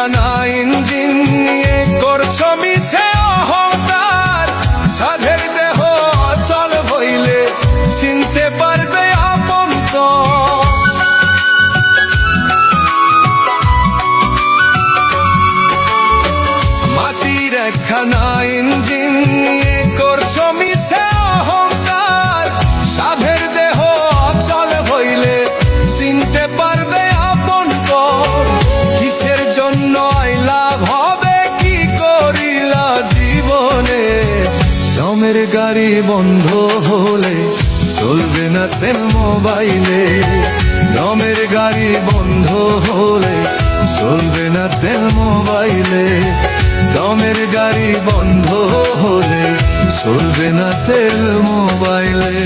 একখানা ইঞ্জিন নিয়ে করছো মিছে অহংকার। সাধের দেহ অচল হইলে চিনতে পারবে আপন তো। মাটির একখানা ইঞ্জিন নিয়ে করছো মিছে অহংকার। সাধের দেহ অচল হইলে চিনতে পারবে আপন তো। কিসের জন্য লাভ হবে কি করিলা জীবনে। দমের গাড়ি বন্ধ হলে চলবে না তেল মোবাইলে। দমের গাড়ি বন্ধ হলে চলবে না তেল মোবাইলে। দমের গাড়ি বন্ধ হলে চলবে না তেল মোবাইলে।